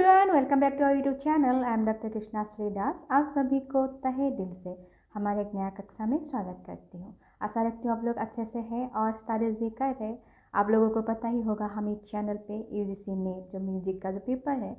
Everyone, welcome back to our YouTube channel. I am doctor Krishna Shridas. आप सभी को तहे दिल से हमारे एक नया कक्षा में स्वागत करती हूँ। आशा रखती हूँ आप लोग अच्छे से हैं और स्टडीज़ भी कर रहे हैं। आप लोगों को पता ही होगा हम इस चैनल पे यूजीसी नेट जो म्यूजिक का जो पेपर है,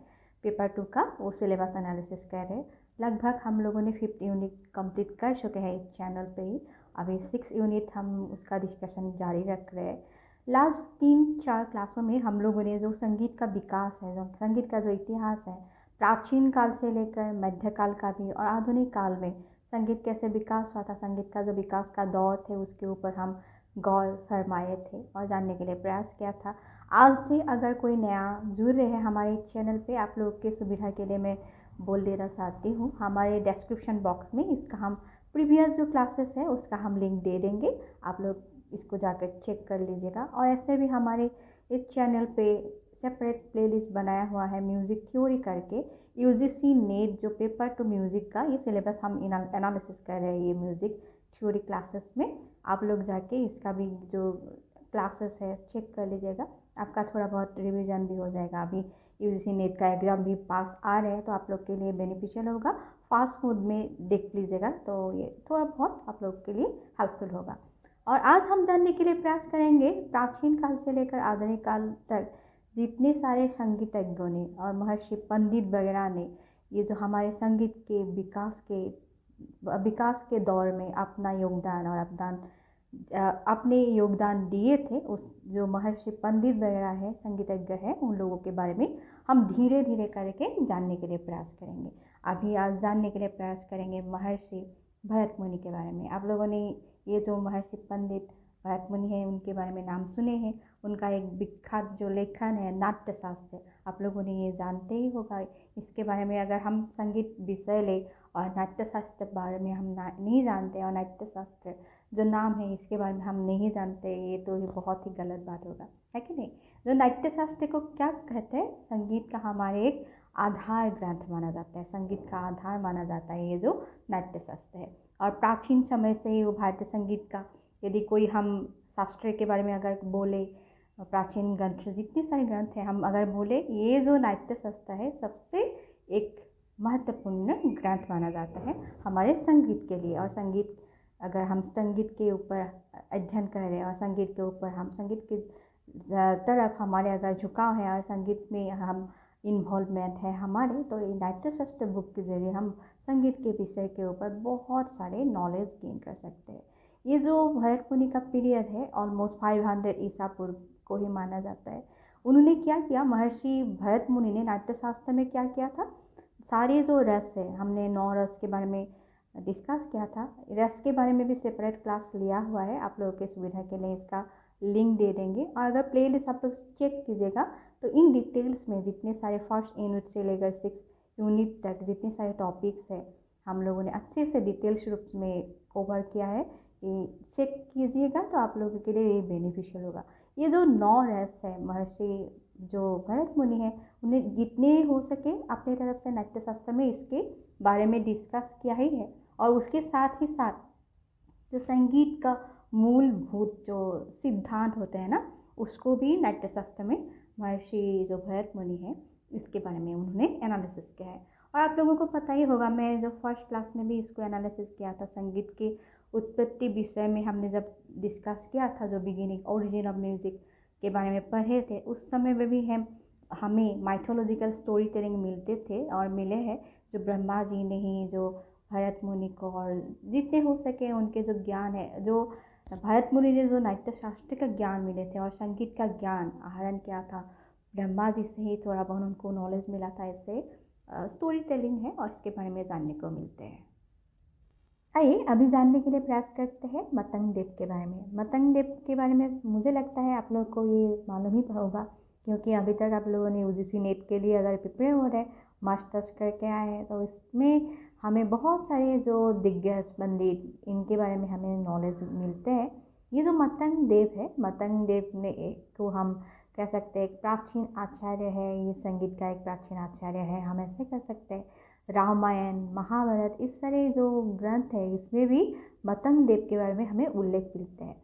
पेपर 2 का वो सिलेबस एनालिसिस कर रहे हैं। लगभग हम लोगों ने 5 यूनिट कंप्लीट कर चुके हैं इस चैनल पे ही। अभी 6 यूनिट हम उसका डिस्कशन जारी रख रहे हैं। लास्ट 3-4 क्लासों में हम लोगों ने जो संगीत का विकास है, जो संगीत का जो इतिहास है, प्राचीन काल से लेकर मध्यकाल का भी और आधुनिक काल में संगीत कैसे विकास हुआ था, संगीत का जो विकास का दौर थे उसके ऊपर हम गौर फरमाए थे और जानने के लिए प्रयास किया था। आज से अगर कोई नया जुड़ रहे हैं हमारे चैनल पे, आप लोगों की सुविधा के लिए मैं बोल देना चाहती हूँ, हमारे डिस्क्रिप्शन बॉक्स में इसका हम प्रीवियस जो क्लासेस है उसका हम लिंक दे देंगे। आप लोग इसको जाकर चेक कर लीजिएगा। और ऐसे भी हमारे इस चैनल पे सेपरेट प्लेलिस्ट बनाया हुआ है म्यूज़िक थ्योरी करके। यूजीसी नेट जो पेपर 2 म्यूज़िक का ये सिलेबस हम एनालिसिस कर रहे हैं ये म्यूज़िक थ्योरी क्लासेस में। आप लोग जाके इसका भी जो क्लासेस है चेक कर लीजिएगा, आपका थोड़ा बहुत रिवीजन भी हो जाएगा। अभी यूजीसी नेट का एग्ज़ाम भी पास आ रहे हैं तो आप लोग के लिए बेनिफिशियल होगा। फास्ट मोड में देख लीजिएगा तो ये थोड़ा बहुत आप लोग के लिए हेल्पफुल होगा। और आज हम जानने के लिए प्रयास करेंगे प्राचीन काल से लेकर आधुनिक काल तक जितने सारे संगीतज्ञों ने और महर्षि पंडित वगैरह ने ये जो हमारे संगीत के विकास के दौर में अपना योगदान और अपने योगदान दिए थे, उस जो महर्षि पंडित वगैरह है, संगीतज्ञ है, उन लोगों के बारे में हम धीरे धीरे करके जानने के लिए प्रयास करेंगे। अभी आज जानने के लिए प्रयास करेंगे महर्षि भरत मुनि के बारे में। आप लोगों ने ये जो महर्षि पंडित भरत मुनि है उनके बारे में नाम सुने हैं। उनका एक विख्यात जो लेखन है नाट्य शास्त्र, आप लोगों ने ये जानते ही होगा। इसके बारे में अगर हम संगीत विषय ले और नाट्य शास्त्र के बारे में हम नहीं जानते और नाट्य शास्त्र जो नाम है इसके बारे में हम नहीं जानते, ये तो ये बहुत ही गलत बात होगा, है कि नहीं। जो नाट्य शास्त्र को क्या कहते हैं, संगीत का हमारे एक आधार ग्रंथ माना जाता है, संगीत का आधार माना जाता है ये जो नाट्य शास्त्र है। और प्राचीन समय से ही वो भारतीय संगीत का, यदि कोई हम शास्त्र के बारे में अगर बोले, प्राचीन ग्रंथ जितने सारे ग्रंथ हैं हम अगर बोले, ये जो नाट्य शास्त्र है सबसे एक महत्वपूर्ण ग्रंथ माना जाता है हमारे संगीत के लिए। और संगीत अगर हम संगीत के ऊपर अध्ययन कर रहे हैं और संगीत के ऊपर हम संगीत की तरफ हमारे अगर झुकाव है और संगीत में हम इन्वॉल्वमेंट है हमारे, तो ये नाट्य शास्त्र बुक के जरिए हम संगीत के विषय के ऊपर बहुत सारे नॉलेज गेन कर सकते हैं। ये जो भरत मुनि का पीरियड है ऑलमोस्ट 500 ईसा पूर्व को ही माना जाता है। उन्होंने क्या किया, महर्षि भरत मुनि ने नाट्य शास्त्र में क्या किया था, सारे जो रस है, हमने 9 रस के बारे में डिस्कस किया था। रस के बारे में भी सेपरेट क्लास लिया हुआ है, आप लोगों की सुविधा के लिए इसका लिंक दे देंगे। और अगर प्ले लिस्ट आप लोग चेक कीजिएगा तो इन डिटेल्स में जितने सारे फर्स्ट यूनिट से लेकर 6 यूनिट तक जितने सारे टॉपिक्स हैं हम लोगों ने अच्छे से डिटेल्स रूप में कवर किया है, ये चेक कीजिएगा तो आप लोगों के लिए ये बेनिफिशियल होगा। ये जो 9 रस है, महर्षि जो भरत मुनि है उन्हें जितने हो सके अपने तरफ से नाट्य शास्त्र में इसके बारे में डिस्कस किया ही है। और उसके साथ ही साथ जो संगीत का मूलभूत जो सिद्धांत होते हैं ना, उसको भी नाट्य शास्त्र में महर्षि जो भरत मुनि है इसके बारे में उन्होंने एनालिसिस किया है। और आप लोगों को पता ही होगा, मैं जो फर्स्ट क्लास में भी इसको एनालिसिस किया था, संगीत के उत्पत्ति विषय में हमने जब डिस्कस किया था, जो बिगिनिंग ओरिजिन ऑफ म्यूजिक के बारे में पढ़े थे, उस समय में भी हमें माइथोलॉजिकल स्टोरी टेलिंग मिलते थे और मिले हैं, जो ब्रह्मा जी ने ही जो भरत मुनि को और जितने हो सके उनके जो ज्ञान है, जो भरत मुनि ने जो नाट्य शास्त्र का ज्ञान मिले थे और संगीत का ज्ञान आहरण किया था, ब्रह्मा जी से ही थोड़ा बहुत उनको नॉलेज मिला था। इससे स्टोरी टेलिंग है और इसके बारे में जानने को मिलते हैं। आइए अभी जानने के लिए प्रयास करते हैं मतंग देव के बारे में। मतंग देव के बारे में मुझे लगता है आप लोग को ये मालूम ही होगा, क्योंकि अभी तक आप लोगों ने यूजीसी नेट के लिए अगर प्रिपेयर हो रहे, मास्टर्स करके आए हैं, तो इसमें हमें बहुत सारे जो दिग्गज पंडित इनके बारे में हमें नॉलेज मिलते हैं। ये जो मतंग देव है, मतंग देव ने एक तो हम कह सकते हैं एक प्राचीन आचार्य है, ये संगीत का एक प्राचीन आचार्य है, हम ऐसे कह सकते हैं। रामायण, महाभारत, इस सारे जो ग्रंथ है इसमें भी मतंग देव के बारे में हमें उल्लेख मिलते हैं।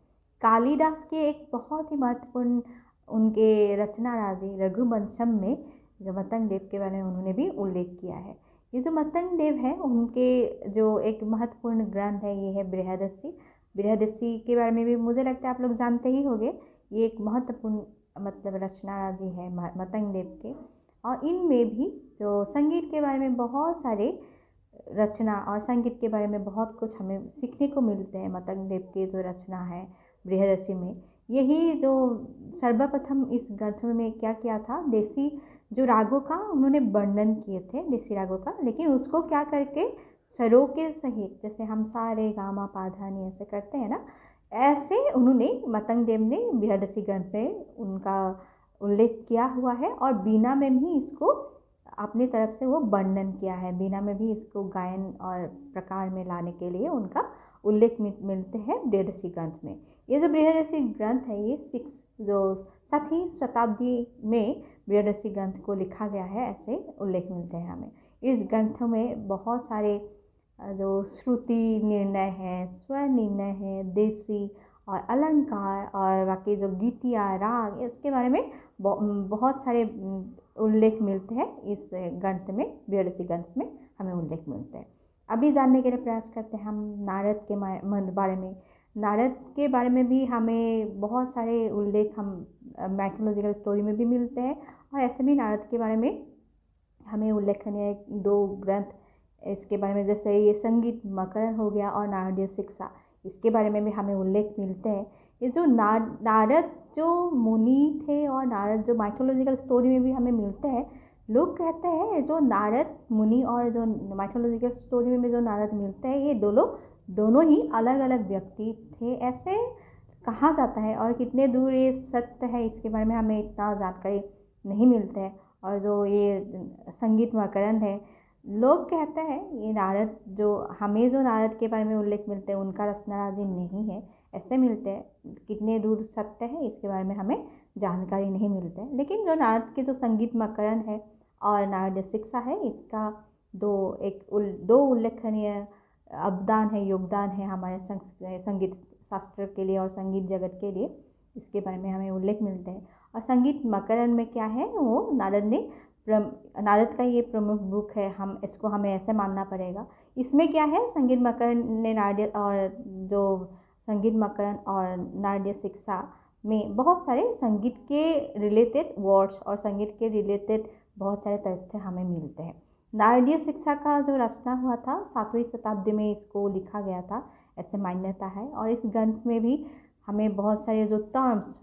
कालिदास के एक बहुत ही महत्वपूर्ण उनके रचना राजी रघुवंशम में जो मतंग देव के बारे में उन्होंने भी उल्लेख किया है। ये जो मतंग देव है उनके जो एक महत्वपूर्ण ग्रंथ है ये है बृहदस्सी। बृहदस्सी के बारे में भी मुझे लगता है आप लोग जानते ही होंगे। ये एक महत्वपूर्ण मतलब रचना राजी है मतंग देव के, और इनमें भी जो संगीत के बारे में बहुत सारे रचना और संगीत के बारे में बहुत कुछ हमें सीखने को मिलते हैं। मतंग देव के जो रचना है बृहदस्सी में, यही जो सर्वप्रथम इस ग्रंथ में क्या किया था, देसी जो रागों का उन्होंने वर्णन किए थे, देसी रागों का, लेकिन उसको क्या करके स्वरों के सहित, जैसे हम सा रे गा मा पा धा नी ऐसे करते हैं ना, ऐसे उन्होंने मतंग देव ने बृहदस्सी ग्रंथ में उनका उल्लेख किया हुआ है। और बीना में भी इसको अपनी तरफ से वो वर्णन किया है, बीना में भी इसको गायन और प्रकार में लाने के लिए उनका उल्लेख मिलते हैं बृहदस्सी ग्रंथ में। ये जो बृहदस्सी ग्रंथ है ये 7वीं शताब्दी में बृहदस्सी ग्रंथ को लिखा गया है, ऐसे उल्लेख मिलते हैं हमें। इस ग्रंथ में बहुत सारे जो श्रुति निर्णय है, स्वर निर्णय है, देसी और अलंकार और बाकी जो गीतिया राग, इसके बारे में बहुत सारे उल्लेख मिलते हैं इस ग्रंथ में, बृहदस्सी ग्रंथ में हमें उल्लेख मिलते हैं। अभी जानने के लिए प्रयास करते हैं हम नारद के बारे में। नारद के बारे में भी हमें बहुत सारे उल्लेख हम माइथोलॉजिकल स्टोरी में भी मिलते हैं, और ऐसे भी नारद के बारे में हमें उल्लेखनीय 2 ग्रंथ इसके बारे में, जैसे ये संगीत मकरण हो गया और नारदीय शिक्षा, इसके बारे में भी हमें उल्लेख मिलते हैं। ये जो नारद जो मुनि थे और नारद जो माइथोलॉजिकल स्टोरी में भी हमें मिलते हैं, लोग कहते हैं जो नारद मुनि और जो माइथोलॉजिकल स्टोरी में जो नारद मिलते हैं ये दोनों ही अलग अलग व्यक्ति थे, ऐसे कहा जाता है। और कितने दूर ये सत्य है इसके बारे में हमें इतना जानकारी नहीं मिलता है। और जो ये संगीत मकरण है, लोग कहते हैं ये नारद जो नारद के बारे में उल्लेख मिलते हैं उनका रचनाराजी नहीं है, ऐसे मिलते हैं। कितने दूर सत्य है इसके बारे में हमें जानकारी नहीं मिलते हैं। लेकिन जो नारद के जो संगीत मकरण है और नारदीय शिक्षा है, इसका दो उल्लेखनीय अवदान है, योगदान है हमारे संगीत शास्त्र के लिए और संगीत जगत के लिए, इसके बारे में हमें उल्लेख मिलते हैं। और संगीत मकरण में क्या है, वो नारद का ये प्रमुख बुक है, हमें ऐसे मानना पड़ेगा। इसमें क्या है, संगीत मकरण ने संगीत मकरण और नारदीय शिक्षा में बहुत सारे संगीत के रिलेटेड वर्ड्स और संगीत के रिलेटेड बहुत सारे तथ्य हमें मिलते हैं। नारदीय शिक्षा का जो रचना हुआ था 7वीं शताब्दी में इसको लिखा गया था, ऐसे मान्यता है। और इस ग्रंथ में भी हमें बहुत सारे जो टर्म्स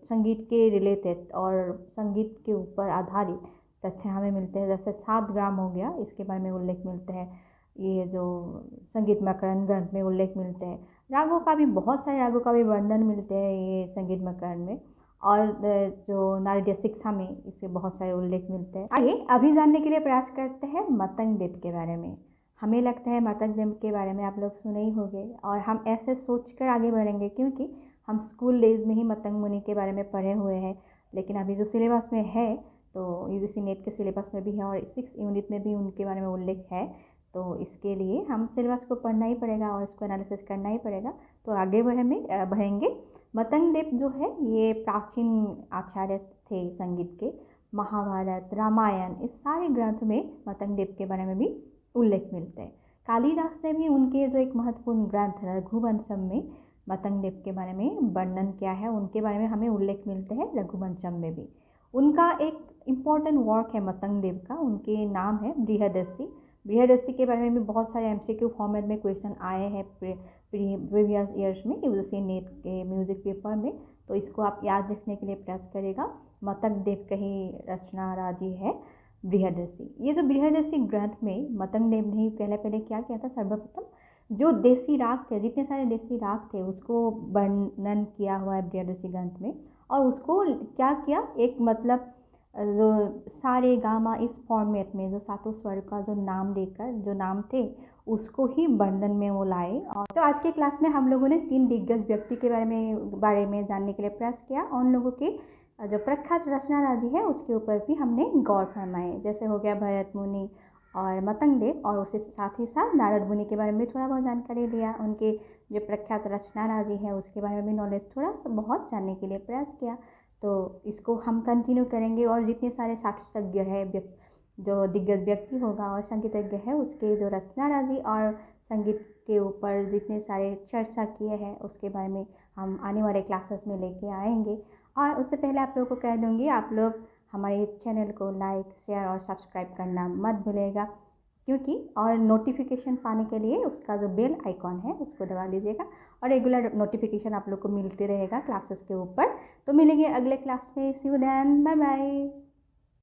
संगीत के रिलेटेड और संगीत के ऊपर आधारित तथ्य हमें मिलते हैं, जैसे 7 ग्राम हो गया, इसके बारे में उल्लेख मिलते हैं। ये जो संगीत मकरण ग्रंथ में उल्लेख मिलते हैं। रागों का भी बहुत सारे रागों का भी वर्णन मिलते हैं ये संगीत मकरण में, और जो नारदीय शिक्षा में इसके बहुत सारे उल्लेख मिलते हैं। आइए अभी जानने के लिए प्रयास करते हैं मतंग देव के बारे में। हमें लगता है मतंग देव के बारे में आप लोग सुने ही होंगे, और हम ऐसे सोचकर आगे बढ़ेंगे क्योंकि हम स्कूल डेज में ही मतंग मुनि के बारे में पढ़े हुए हैं। लेकिन अभी जो सिलेबस में है, तो यूजीसी नेट के सिलेबस में भी है और 6 यूनिट में भी उनके बारे में उल्लेख है, तो इसके लिए हम सिलेबस को पढ़ना ही पड़ेगा और इसको एनालिसिस करना ही पड़ेगा। तो आगे बढ़ेंगे। मतंग देव जो है ये प्राचीन आचार्य थे संगीत के। महाभारत, रामायण, इस सारे ग्रंथ में मतंग देव के बारे में भी उल्लेख मिलते हैं। कालिदास ने भी उनके जो एक महत्वपूर्ण ग्रंथ रघुवंशम में मतंग देव के बारे में वर्णन किया है, उनके बारे में हमें उल्लेख मिलते हैं रघुवंशम में भी। उनका एक इम्पॉर्टेंट वर्क है मतंग देव का, उनके नाम है बृहदस्सी। बृहदस्सी के बारे में भी बहुत सारे MCQ फॉर्मेट में क्वेश्चन आए हैं प्रीवियस ईयर्स में यूजीसी नेट के म्यूजिक पेपर में, तो इसको आप याद रखने के लिए प्रयास करेगा। मतंग देव का ही रचना राजी है बृहदस्सी। ये जो बृहदस्सी ग्रंथ में मतंग देव ने पहले क्या किया था, सर्वप्रथम जो देसी राग थे, जितने सारे देसी राग थे उसको वर्णन किया हुआ है बृहदस्सी ग्रंथ में। और उसको क्या किया, एक मतलब जो सारे गामा इस फॉर्मेट में जो 7 स्वर का जो नाम देकर जो नाम थे उसको ही वर्णन में वो लाए। और तो आज के क्लास में हम लोगों ने 3 दिग्गज व्यक्ति के बारे में जानने के लिए प्रयास किया। उन लोगों के जो प्रख्यात रचना राजी है उसके ऊपर भी हमने गौर फरमाए, जैसे हो गया भरत मुनि और मतंग देव, और उसके साथ ही साथ नारद मुनि के बारे में थोड़ा बहुत जानकारी लिया। उनके जो प्रख्यात रचना राजी है उसके बारे में भी नॉलेज थोड़ा सा बहुत जानने के लिए प्रयास किया। तो इसको हम कंटिन्यू करेंगे और जितने सारे साक्षज्ञ है, जो दिग्गज व्यक्ति होगा और संगीतज्ञ है, उसके जो रचनाराजी और संगीत के ऊपर जितने सारे चर्चा किए हैं उसके बारे में हम आने वाले क्लासेस में लेके आएंगे। और उससे पहले आप लोगों को कह दूंगी, आप लोग हमारे इस चैनल को लाइक, शेयर और सब्सक्राइब करना मत भूलिएगा, क्योंकि और नोटिफिकेशन पाने के लिए उसका जो बेल आइकॉन है उसको दबा लीजिएगा और रेगुलर नोटिफिकेशन आप लोग को मिलते रहेगा क्लासेस के ऊपर। तो मिलेंगे अगले क्लास में। सी यू देन, बाय बाय।